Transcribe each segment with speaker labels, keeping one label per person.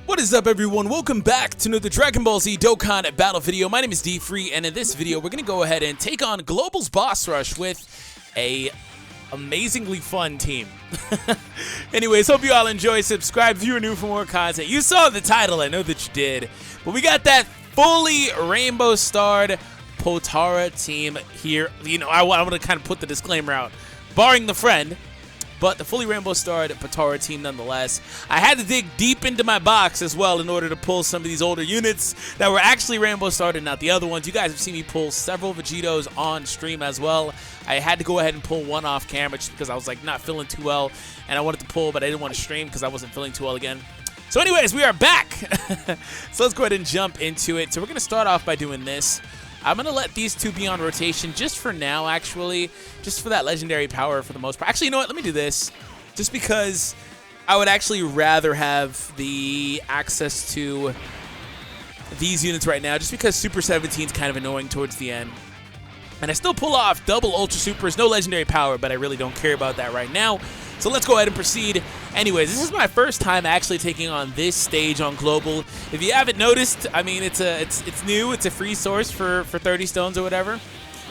Speaker 1: What is up, everyone? Welcome back to another Dragon Ball Z Dokkan battle video. My name is DFree, and in this video, we're going to go ahead and take on Global's Boss Rush with a amazingly fun team. Anyways, hope you all enjoy. Subscribe if you're new for more content. You saw the title, I know that you did. But we got that fully rainbow-starred Potara team here. You know, I want to kind of put the disclaimer out, barring the friend. But the fully rainbow-starred Potara team nonetheless. I had to dig deep into my box as well in order to pull some of these older units that were actually rainbow-starred and not the other ones. You guys have seen me pull several Vegetos on stream as well. I had to go ahead and pull one off camera just because I was like not feeling too well. And I wanted to pull, but I didn't want to stream because I wasn't feeling too well again. So anyways, we are back. So let's go ahead and jump into it. So we're going to start off by doing this. I'm going to let these two be on rotation just for now, actually. Just for that legendary power for the most part. Actually, you know what? Let me do this. Just because I would actually rather have the access to these units right now. Just because Super 17 is kind of annoying towards the end. And I still pull off double Ultra Supers. No legendary power, but I really don't care about that right now. So let's go ahead and proceed. Anyways, this is my first time actually taking on this stage on Global. If you haven't noticed, I mean, it's new. It's a free source for 30 stones or whatever.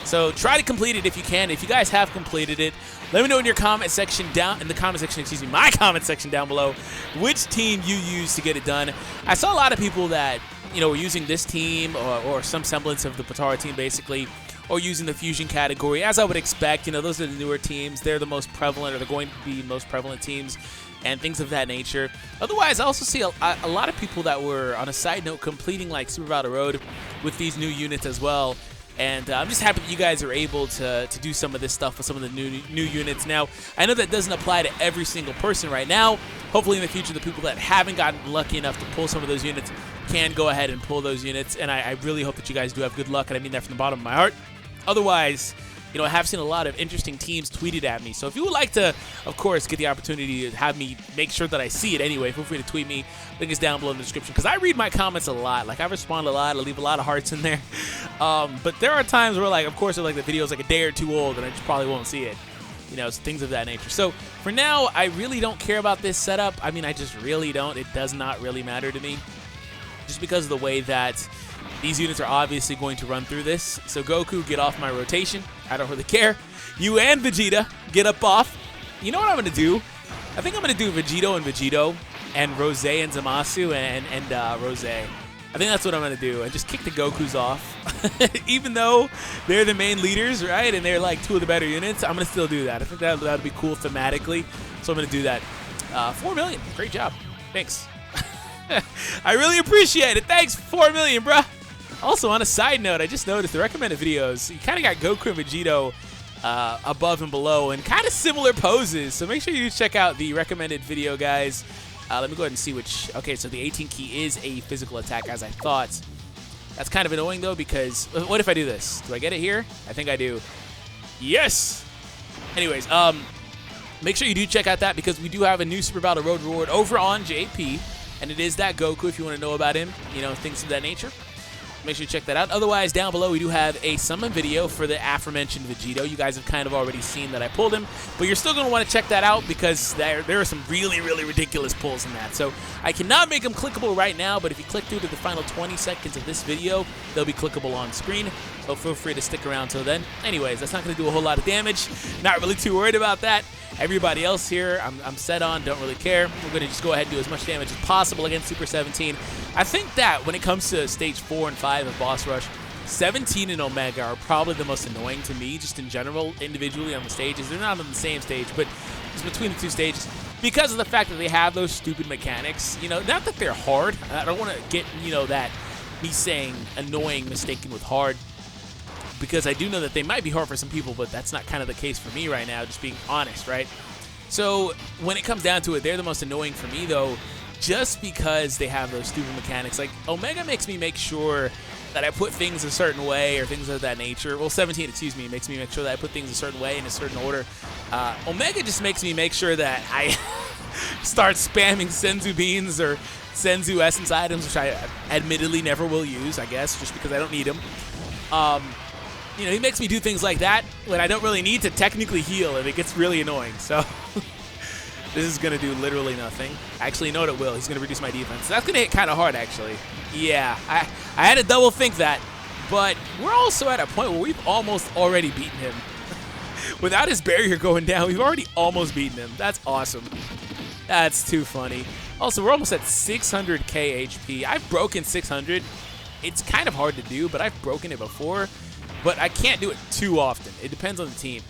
Speaker 1: So try to complete it if you can. If you guys have completed it, let me know in your comment section my comment section down below, which team you used to get it done. I saw a lot of people that, you know, were using this team or some semblance of the Potara team basically, or using the fusion category, as I would expect. You know, those are the newer teams. They're the most prevalent, or they're going to be most prevalent teams, and things of that nature. Otherwise, I also see a lot of people that were, on a side note, completing like Super Battle Road with these new units as well. And I'm just happy that you guys are able to do some of this stuff with some of the new units. Now, I know that doesn't apply to every single person right now. Hopefully in the future, the people that haven't gotten lucky enough to pull some of those units can go ahead and pull those units. And I really hope that you guys do have good luck, and I mean that from the bottom of my heart. Otherwise, you know, I have seen a lot of interesting teams tweeted at me. So if you would like to, of course, get the opportunity to have me make sure that I see it anyway, feel free to tweet me. Link is down below in the description, because I read my comments a lot. Like, I respond a lot. I leave a lot of hearts in there. But there are times where, like, of course, like the video's like a day or two old, and I just probably won't see it. You know, things of that nature. So for now, I really don't care about this setup. I mean, I just really don't. It does not really matter to me, just because of the way that these units are obviously going to run through this. So Goku, get off my rotation. I don't really care. You and Vegeta, get up off. You know what I'm going to do? I think I'm going to do Vegeto and Rose and Zamasu and Rose. I think that's what I'm going to do. And just kick the Gokus off. Even though they're the main leaders, right? And they're like two of the better units, I'm going to still do that. I think that would be cool thematically. So I'm going to do that. 4 million. Great job. Thanks. I really appreciate it. Thanks, 4 million, bruh. Also, on a side note, I just noticed the recommended videos, you kind of got Goku and Vegeto above and below in kind of similar poses. So make sure you check out the recommended video, guys. Let me go ahead and see which. Okay, so the 18 key is a physical attack, as I thought. That's kind of annoying, though, because what if I do this? Do I get it here? I think I do. Yes! Anyways, make sure you do check out that, because we do have a new Super Battle Road reward over on JP. And it is that Goku, if you want to know about him, you know, things of that nature. Make sure you check that out. Otherwise, down below, we do have a summon video for the aforementioned Vegeto. You guys have kind of already seen that I pulled him, but you're still going to want to check that out, because there are some really, really ridiculous pulls in that. So I cannot make them clickable right now, but if you click through to the final 20 seconds of this video, they'll be clickable on screen. So feel free to stick around till then. Anyways, that's not going to do a whole lot of damage. Not really too worried about that. Everybody else here, I'm set on, don't really care. We're going to just go ahead and do as much damage as possible against Super 17. I think that when it comes to stage 4 and 5 of Boss Rush, 17 and Omega are probably the most annoying to me, just in general, individually on the stages. They're not on the same stage, but it's between the two stages, because of the fact that they have those stupid mechanics. You know, not that they're hard. I don't want to get, you know, that me saying annoying mistaken with hard, because I do know that they might be hard for some people, but that's not kind of the case for me right now, just being honest, right? So when it comes down to it, they're the most annoying for me, though, just because they have those stupid mechanics. Like, Omega makes me make sure that I put things a certain way, or things of that nature. Well, 17, excuse me, makes me make sure that I put things a certain way in a certain order. Omega just makes me make sure that I start spamming Senzu beans or Senzu essence items, which I admittedly never will use, I guess, just because I don't need them. You know, he makes me do things like that when I don't really need to technically heal, and it gets really annoying. So This is going to do literally nothing. Actually, you know what it will? He's going to reduce my defense. That's going to hit kind of hard, actually. Yeah, I had to double think that. But we're also at a point where we've almost already beaten him. Without his barrier going down, we've already almost beaten him. That's awesome. That's too funny. Also, we're almost at 600k HP. I've broken 600. It's kind of hard to do, but I've broken it before. But I can't do it too often. It depends on the team.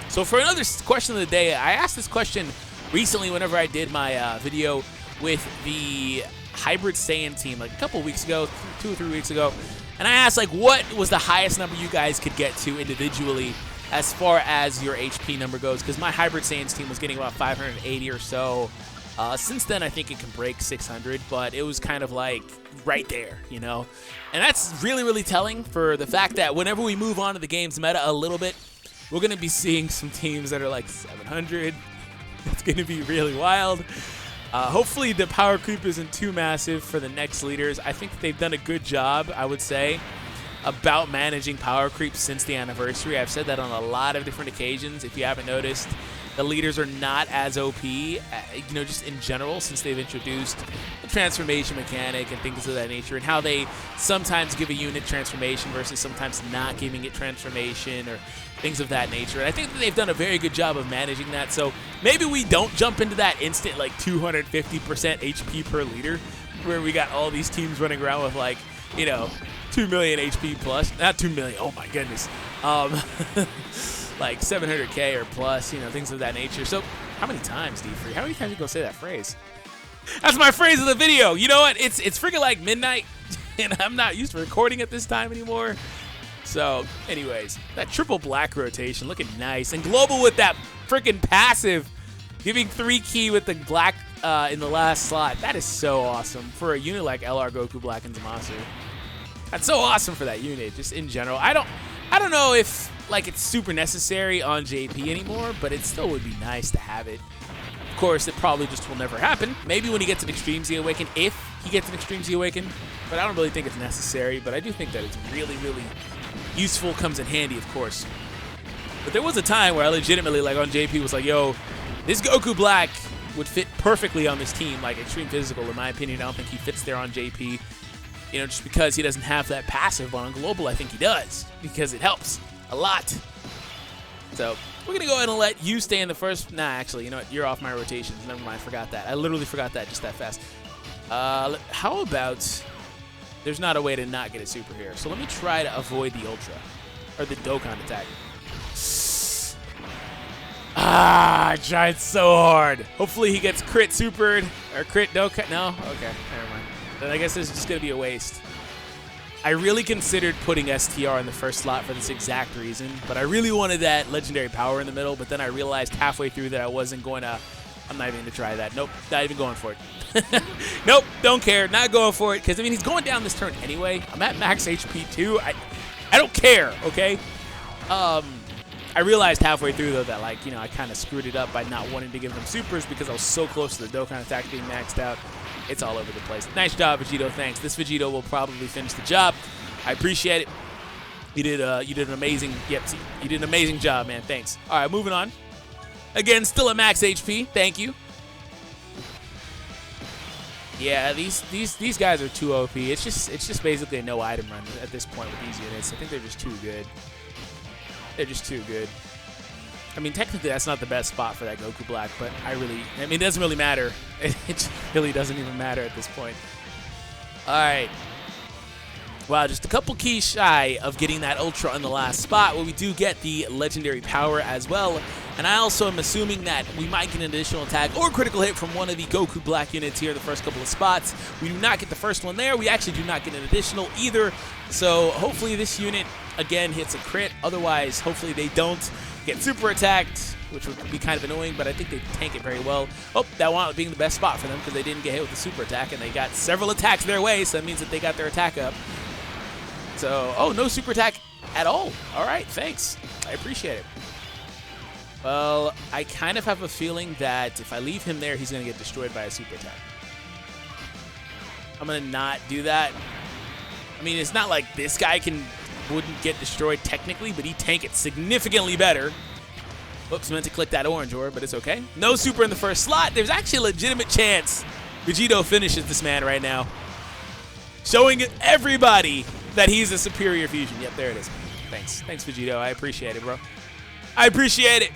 Speaker 1: So for another question of the day, I asked this question recently whenever I did my video with the Hybrid Saiyan team, like a couple weeks ago, 2 or 3 weeks ago. And I asked, like, what was the highest number you guys could get to individually as far as your HP number goes? Because my Hybrid Saiyans team was getting about 580 or so. Since then, I think it can break 600, but it was kind of like right there, you know? And that's really, really telling for the fact that whenever we move on to the game's meta a little bit, we're going to be seeing some teams that are like 700. It's going to be really wild. Hopefully the power creep isn't too massive for the next leaders. I think they've done a good job, I would say, about managing power creep since the anniversary. I've said that on a lot of different occasions. If you haven't noticed, the leaders are not as OP, you know, just in general, since they've introduced the transformation mechanic and things of that nature, and how they sometimes give a unit transformation versus sometimes not giving it transformation or things of that nature. And I think that they've done a very good job of managing that. So maybe we don't jump into that instant like 250% HP per leader, where we got all these teams running around with like, you know, 2 million HP plus. Not 2 million. Oh my goodness. Like 700k or plus, you know, things of that nature. So how many times, DFree? How many times are you gonna say that phrase? That's my phrase of the video. You know what? It's freaking like midnight, and I'm not used to recording at this time anymore. So, anyways, that triple black rotation looking nice, and global with that freaking passive, giving 3 key with the black in the last slot. That is so awesome for a unit like LR Goku Black and Zamasu. That's so awesome for that unit, just in general. I don't know if like it's super necessary on JP anymore, but it still would be nice to have it. Of course, it probably just will never happen. Maybe when he gets an Extreme Z Awaken, if he gets an Extreme Z Awaken, but I don't really think it's necessary, but I do think that it's really, really useful, comes in handy, of course. But there was a time where I legitimately, like on JP, was like, yo, this Goku Black would fit perfectly on this team, like Extreme Physical, in my opinion. I don't think he fits there on JP. You know, just because he doesn't have that passive, but on Global, I think he does, because it helps a lot. So we're going to go ahead and let you stay in the first. Nah, actually, you know what? You're off my rotations. Never mind. I forgot that. I literally forgot that just that fast. How about there's not a way to not get a super here. So let me try to avoid the Ultra, or the Dokkan attack. I tried so hard. Hopefully he gets crit supered, or crit Dokkan. No? Okay, never mind. Then I guess this is just going to be a waste. I really considered putting STR in the first slot for this exact reason, but I really wanted that legendary power in the middle, but then I realized halfway through that I wasn't going to, I'm not even going to try that. Nope, not even going for it. Nope, don't care, not going for it, because, I mean, he's going down this turn anyway. I'm at max HP too. I don't care, okay? I realized halfway through, though, that, like, you know, I kind of screwed it up by not wanting to give them supers because I was so close to the Dokkan attack being maxed out. It's all over the place. Nice job, Vegito. Thanks. This Vegito will probably finish the job. I appreciate it. You did an amazing. Yep, you did an amazing job, man. Thanks. All right, moving on. Again, still at max HP. Thank you. Yeah, these guys are too OP. It's just basically a no item run at this point with these units. I think they're just too good. They're just too good. I mean, technically, that's not the best spot for that Goku Black, but I mean, it doesn't really matter. It really doesn't even matter at this point. All right. Wow, just a couple keys shy of getting that Ultra in the last spot, where we do get the legendary power as well. And I also am assuming that we might get an additional attack or critical hit from one of the Goku Black units here in the first couple of spots. We do not get the first one there. We actually do not get an additional either. So hopefully this unit, again, hits a crit. Otherwise, hopefully they don't get super attacked, which would be kind of annoying, but I think they tank it very well. Oh, that wound up being the best spot for them because they didn't get hit with the super attack, and they got several attacks their way, so that means that they got their attack up. So, oh, no super attack at all. All right, thanks. I appreciate it. Well, I kind of have a feeling that if I leave him there, he's going to get destroyed by a super attack. I'm going to not do that. I mean, it's not like this guy wouldn't get destroyed technically, but he tank it significantly better. Whoops, meant to click that orange orb, but it's okay. No super in the first slot. There's actually a legitimate chance Vegito finishes this man right now. Showing everybody that he's a superior fusion. Yep, there it is. Thanks. Thanks, Vegito. I appreciate it, bro. I appreciate it.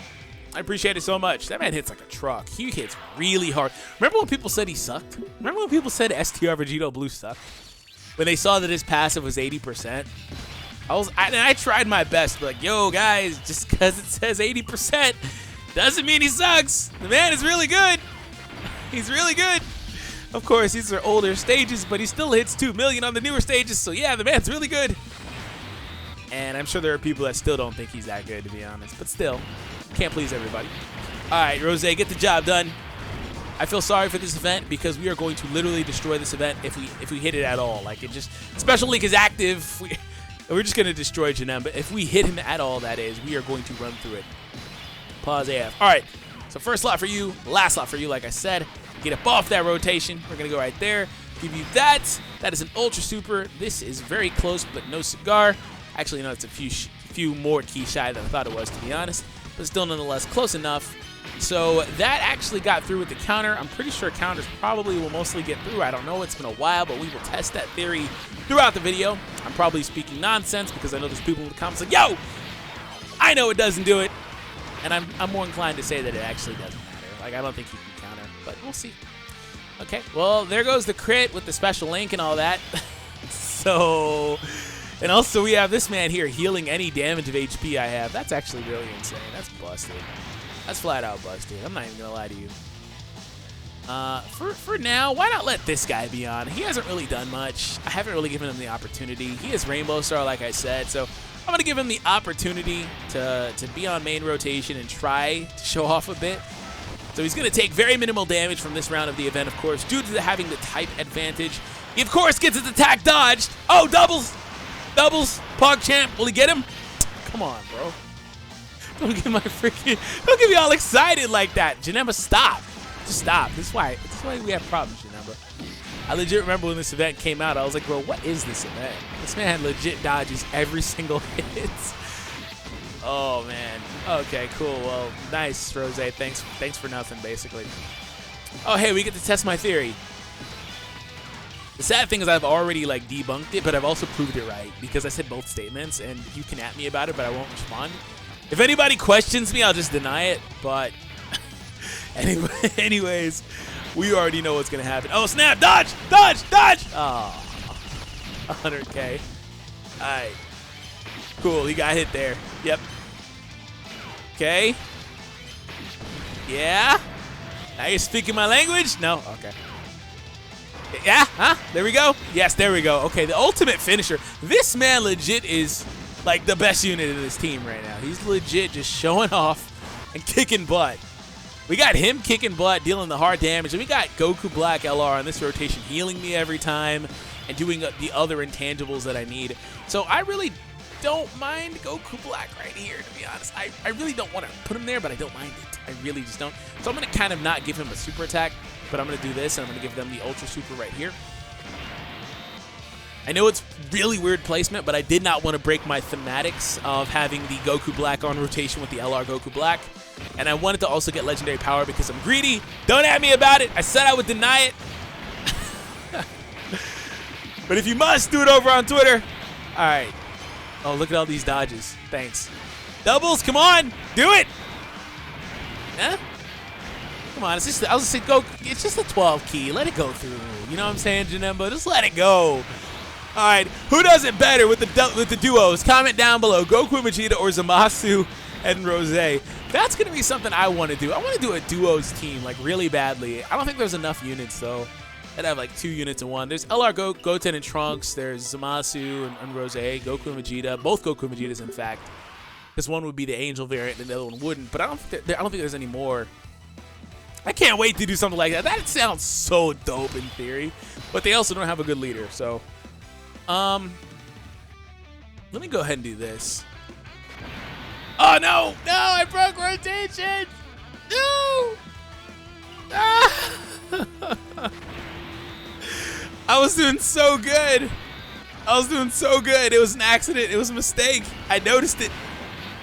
Speaker 1: I appreciate it so much. That man hits like a truck. He hits really hard. Remember when people said he sucked? Remember when people said STR Vegito Blue sucked? When they saw that his passive was 80%? I tried my best to be like, yo, guys, just because it says 80% doesn't mean he sucks. The man is really good. He's really good. Of course, these are older stages, but he still hits 2 million on the newer stages. So, yeah, the man's really good. And I'm sure there are people that still don't think he's that good, to be honest. But still, can't please everybody. All right, Rose, get the job done. I feel sorry for this event because we are going to literally destroy this event if we hit it at all. Like, it just, Special Link is active. We're just going to destroy Janem. But if we hit him at all, that is, we are going to run through it. Pause AF. All right, so first slot for you, last slot for you, like I said. Get up off that rotation. We're going to go right there. Give you that. That is an Ultra Super. This is very close, but no cigar. Actually, no, it's a few more key shy than I thought it was, to be honest. But still, nonetheless, close enough. So that actually got through with the counter. I'm pretty sure counters probably will mostly get through. I don't know. It's been a while, but we will test that theory throughout the video. I'm probably speaking nonsense because I know there's people in the comments like, yo, I know it doesn't do it. And I'm more inclined to say that it actually doesn't matter. Like, I don't think you can counter, but we'll see. Okay, well, there goes the crit with the Special Link and all that. So, and also we have this man here healing any damage of HP I have. That's actually really insane. That's busted. That's flat out busted. I'm not even going to lie to you. For now, why not let this guy be on? He hasn't really done much. I haven't really given him the opportunity. He is Rainbow Star, like I said, so I'm going to give him the opportunity to be on main rotation and try to show off a bit. So he's going to take very minimal damage from this round of the event, of course, due to having the type advantage. He, of course, gets his attack dodged. Oh, doubles. Doubles. PogChamp. Will he get him? Come on, bro. Don't get me all excited like that. Janemba, stop. Just stop. This is why we have problems, Janemba. I legit remember when this event came out, I was like, bro, what is this event? This man legit dodges every single hit. Oh, man. Okay, cool. Well, nice, Rose. Thanks for nothing, basically. Oh, hey, we get to test my theory. The sad thing is I've already, like, debunked it, but I've also proved it right because I said both statements, and you can at me about it, but I won't respond. If anybody questions me, I'll just deny it, but anyways, we already know what's going to happen. Oh, snap! Dodge! Dodge! Dodge! Oh, 100K. All right. Cool, he got hit there. Yep. Okay. Yeah? Now you're speaking my language? No? Okay. Yeah? Huh? There we go. Yes, there we go. Okay, the ultimate finisher. This man legit is like the best unit in this team right now. He's legit just showing off and kicking butt. We got him kicking butt, dealing the hard damage, and we got Goku Black LR on this rotation healing me every time and doing the other intangibles that I need. So I really don't mind Goku Black right here, to be honest. I really don't want to put him there, but I don't mind it. I really just don't. So I'm going to kind of not give him a super attack, but I'm going to do this, and I'm going to give them the Ultra Super right here. I know it's really weird placement, but I did not want to break my thematics of having the Goku Black on rotation with the LR Goku Black. And I wanted to also get Legendary Power because I'm greedy. Don't at me about it. I said I would deny it. But if you must, do it over on Twitter. All right. Oh, look at all these dodges. Thanks. Doubles, come on. Do it. Huh? Come on. It's just, I was going to say, go. It's just a 12 key. Let it go through. You know what I'm saying, Janemba? Just let it go. All right, who does it better with the duos? Comment down below. Goku and Vegeta or Zamasu and Rose. That's going to be something I want to do. I want to do a duos team, like, really badly. I don't think there's enough units, though. I'd have, like, 2 units in one. There's LR Goten and Trunks. There's Zamasu and Rose. Goku and Vegeta. Both Goku and Vegetas, in fact. Because one would be the Angel variant and the other one wouldn't. But I don't think there's any more. I can't wait to do something like that. That sounds so dope in theory. But they also don't have a good leader, so... let me go ahead and do this. Oh, no! No, I broke rotation! No! Ah! I was doing so good. I was doing so good. It was an accident. It was a mistake. I noticed it.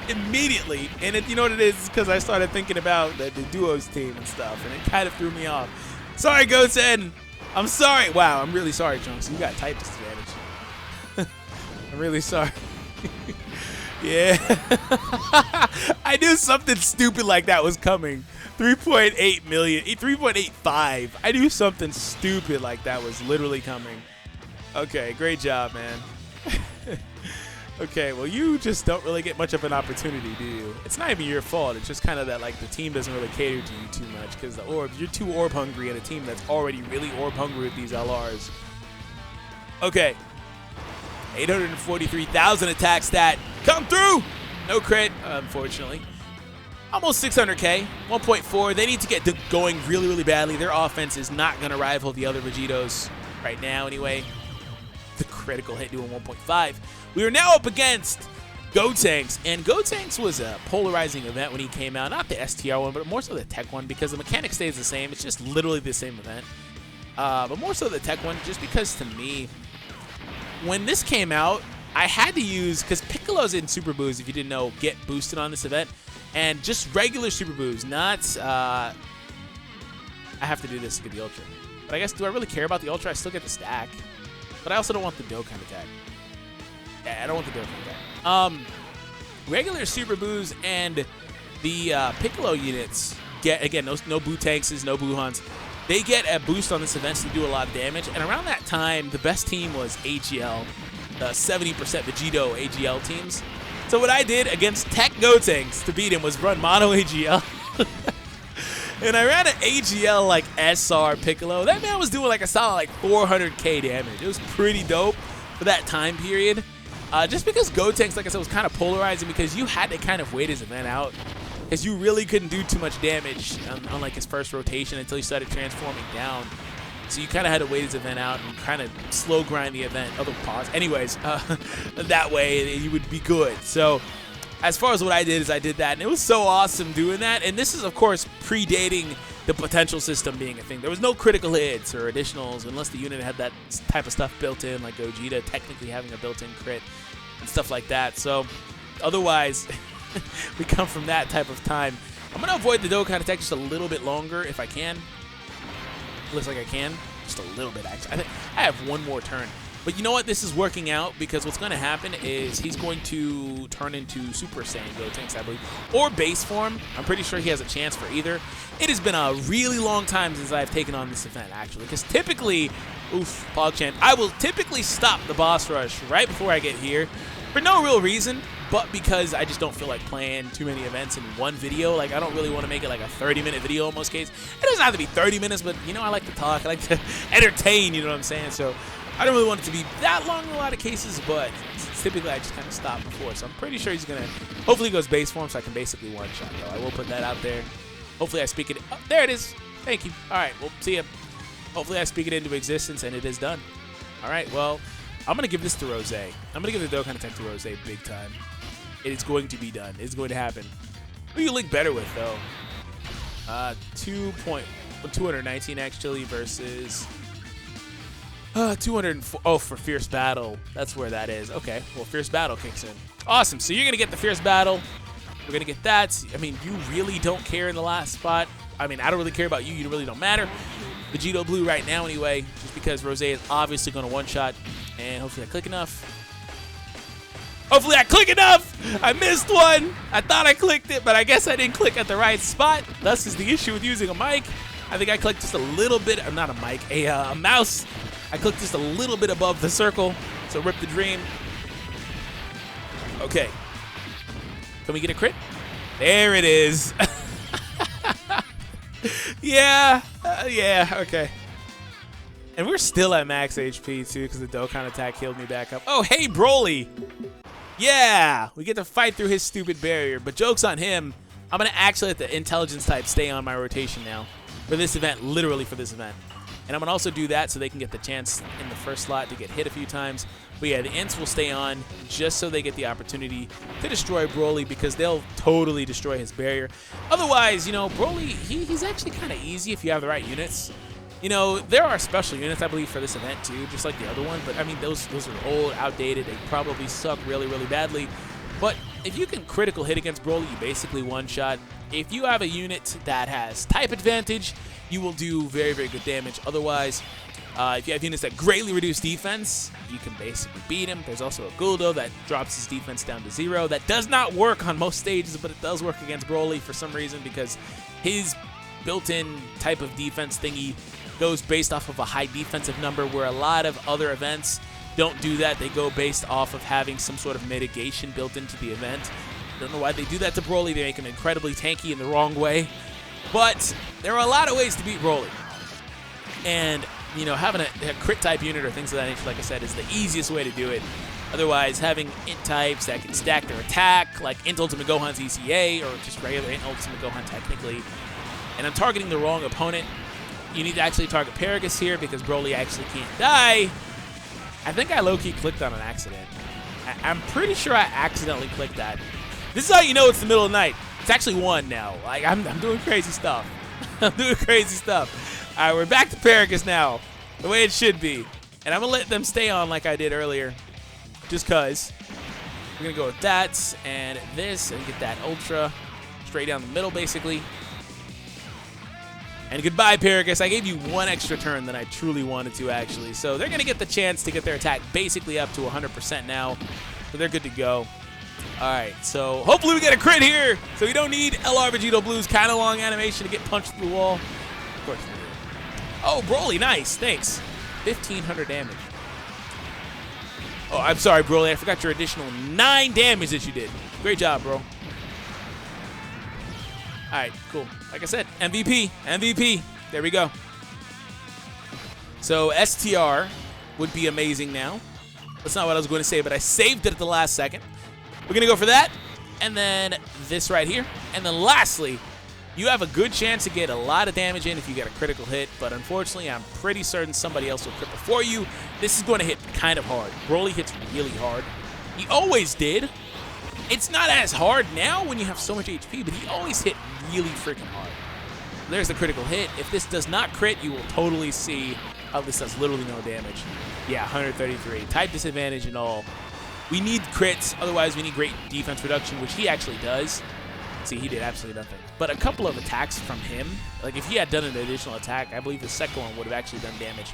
Speaker 1: immediately. And you know what it is? It's because I started thinking about the duos team and stuff, and it kind of threw me off. Sorry, Goten. I'm sorry. Wow, I'm really sorry, Chunks. You got type disadvantage. I'm really sorry. Yeah. I knew something stupid like that was coming. 3.8 million, 3.85. I knew something stupid like that was literally coming. Okay, great job, man. Okay, well, you just don't really get much of an opportunity, do you? It's not even your fault. It's just kind of that, like, the team doesn't really cater to you too much because the orb, you're too orb hungry in a team that's already really orb hungry with these LRs. Okay. 843,000 attack stat. Come through! No crit, unfortunately. Almost 600k, 1.4. They need to get going really, really badly. Their offense is not going to rival the other Vegetos right now anyway. The critical hit doing 1.5. We are now up against Gotenks, and Gotenks was a polarizing event when he came out. Not the STR one, but more so the tech one, because the mechanic stays the same. It's just literally the same event. But more so the tech one, just because to me, when this came out, I had to use, because Piccolo's in Super Boost, if you didn't know, get boosted on this event, and just regular Super Boost, not, I have to do this to get the Ultra. But I guess, do I really care about the Ultra? I still get the stack. But I also don't want the Dokkan attack. Yeah, I don't want the Dokkan attack. Regular Super Boos and the Piccolo units get, again, no Boo Tanks, no Boo Hunts. They get a boost on this event to do a lot of damage. And around that time, the best team was AGL, the 70% Vegito AGL teams. So what I did against Tech Gotenks to beat him was run Mono AGL. And I ran an AGL like SR Piccolo. That man was doing like a solid like 400k damage. It was pretty dope for that time period. Just because Gotenks, like I said, was kind of polarizing because you had to kind of wait his event out. Because you really couldn't do too much damage on like his first rotation until he started transforming down. So you kind of had to wait his event out and kind of slow grind the event. Other pause. Anyways, that way you would be good. So as far as what I did is I did that, and it was so awesome doing that. And this is, of course, predating the potential system being a thing. There was no critical hits or additionals unless the unit had that type of stuff built in, like Gogeta technically having a built-in crit and stuff like that. So otherwise, we come from that type of time. I'm going to avoid the Dokkan attack just a little bit longer if I can. Looks like I can. Just a little bit, actually. I think I have one more turn. But you know what? This is working out because what's going to happen is he's going to turn into Super Saiyan Gotenks, I believe, or base form. I'm pretty sure he has a chance for either. It has been a really long time since I've taken on this event, actually, because typically, oof, PogChamp, I will typically stop the boss rush right before I get here for no real reason, but because I just don't feel like playing too many events in one video. Like, I don't really want to make it like a 30-minute video in most cases. It doesn't have to be 30 minutes, but, you know, I like to talk. I like to entertain, you know what I'm saying? So I don't really want it to be that long in a lot of cases, but typically I just kind of stop before. So I'm pretty sure he's going to, hopefully he goes base form so I can basically one-shot, though. I will put that out there. Hopefully I speak it, oh, there it is. Thank you. All right, well, see ya. Hopefully I speak it into existence and it is done. All right, well, I'm going to give this to Rose. I'm going to give the Dokkan attack to Rose big time. It is going to be done. It's going to happen. Who you link better with, though? 219 actually versus 204. Oh, for Fierce Battle. That's where that is. Okay, well, Fierce Battle kicks in. Awesome. So you're going to get the Fierce Battle. We're going to get that. I mean, you really don't care in the last spot. I mean, I don't really care about you. You really don't matter. Vegito Blue right now anyway, just because Rose is obviously going to one-shot. And hopefully I click enough. Hopefully I click enough! I missed one! I thought I clicked it, but I guess I didn't click at the right spot. Thus is the issue with using a mic. I think I clicked just a little bit, not a mic, a mouse. I clicked just a little bit above the circle, so rip the dream. Okay. Can we get a crit? There it is. Yeah, okay. And we're still at max HP, too, because the Dokkan attack healed me back up. Oh, hey, Broly! Yeah! We get to fight through his stupid barrier, but joke's on him. I'm going to actually let the intelligence type stay on my rotation now for this event, literally for this event. And I'm going to also do that so they can get the chance in the first slot to get hit a few times. But yeah, the ints will stay on just so they get the opportunity to destroy Broly because they'll totally destroy his barrier. Otherwise, you know, Broly, he's actually kind of easy if you have the right units. You know, there are special units, I believe, for this event, too, just like the other one. But, I mean, those are old, outdated. They probably suck really, really badly. But if you can critical hit against Broly, you basically one-shot. If you have a unit that has type advantage, you will do very, very good damage. Otherwise, if you have units that greatly reduce defense, you can basically beat him. There's also a Guldo that drops his defense down to 0. That does not work on most stages, but it does work against Broly for some reason because his built-in type of defense thingy goes based off of a high defensive number, where a lot of other events don't do that. They go based off of having some sort of mitigation built into the event. Don't know why they do that to Broly. They make him incredibly tanky in the wrong way. But there are a lot of ways to beat Broly. And, you know, having a crit type unit or things of that nature, like I said, is the easiest way to do it. Otherwise, having int types that can stack their attack, like int Ultimate Gohan's ECA, or just regular int Ultimate Gohan technically, and I'm targeting the wrong opponent, you need to actually target Paragus here because Broly actually can't die. I think I low-key clicked on an accident. I'm pretty sure I accidentally clicked that. This is how you know it's the middle of the night. It's actually 1 now. Like, I'm doing crazy stuff. I'm doing crazy stuff. All right, we're back to Paragus now, the way it should be. And I'm going to let them stay on like I did earlier, just because. We're going to go with that and this and get that Ultra straight down the middle, basically. And goodbye, Paragus. I gave you 1 extra turn than I truly wanted to, actually. So they're going to get the chance to get their attack basically up to 100% now. So they're good to go. All right, so hopefully we get a crit here. So we don't need LR Vegito Blue's kind of long animation to get punched through the wall. Of course we do. Oh, Broly, nice. Thanks. 1,500 damage. Oh, I'm sorry, Broly. I forgot your additional 9 damage that you did. Great job, bro. All right, cool. Like I said, MVP, MVP. There we go. So STR would be amazing now. That's not what I was going to say, but I saved it at the last second. We're going to go for that, and then this right here. And then lastly, you have a good chance to get a lot of damage in if you get a critical hit, but unfortunately, I'm pretty certain somebody else will crit before you. This is going to hit kind of hard. Broly hits really hard. He always did. It's not as hard now when you have so much HP, but he always hit really freaking hard. There's the critical hit. If this does not crit, you will totally see how this does literally no damage. Yeah, 133. Type disadvantage and all. We need crits, otherwise we need great defense reduction, which he actually does. See, he did absolutely nothing. But a couple of attacks from him, like if he had done an additional attack, I believe the second one would have actually done damage.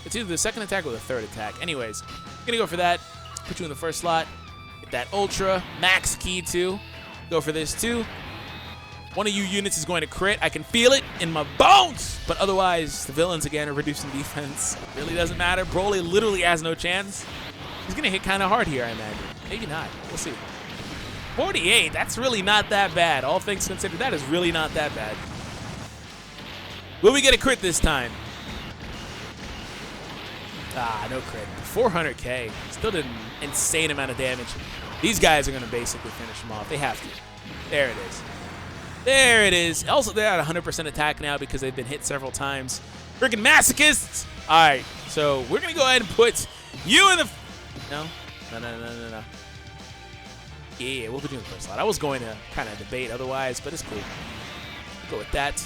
Speaker 1: It's either the second attack or the third attack. Anyways, I'm going to go for that. Put you in the first slot. Get that Ultra. Max Key too. Go for this too. One of you units is going to crit. I can feel it in my bones. But otherwise, the villains again are reducing defense. Really doesn't matter. Broly literally has no chance. He's going to hit kind of hard here, I imagine. Maybe not. We'll see. 48. That's really not that bad. All things considered, that is really not that bad. Will we get a crit this time? Ah, no crit. 400k. Still did an insane amount of damage. These guys are going to basically finish him off. They have to. There it is. There it is. Also, they're at 100% attack now because they've been hit several times. Freaking masochists! All right, so we're going to go ahead and put you in the... No? No. Yeah, we'll put you in the first slot. I was going to kind of debate otherwise, but it's cool. We'll go with that.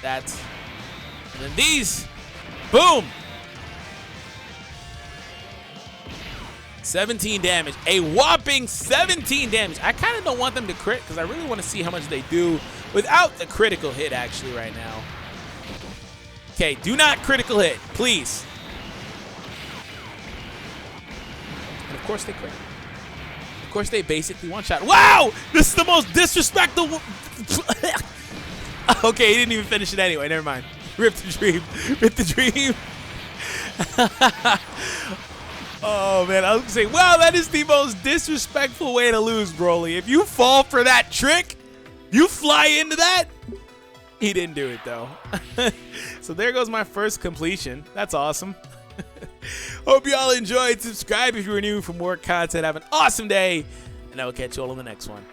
Speaker 1: That. And then these. Boom! 17 damage. A whopping 17 damage. I kind of don't want them to crit because I really want to see how much they do without the critical hit actually right now. Okay, do not critical hit, please. And of course they crit. Of course they basically one-shot. Wow! This is the most disrespectful... Okay, he didn't even finish it anyway. Never mind. Rip the dream. Rip the dream. Oh, man, I was going to say, wow, that is the most disrespectful way to lose, Broly. If you fall for that trick, you fly into that. He didn't do it, though. So there goes my first completion. That's awesome. Hope you all enjoyed. Subscribe if you were new for more content. Have an awesome day, and I will catch you all in the next one.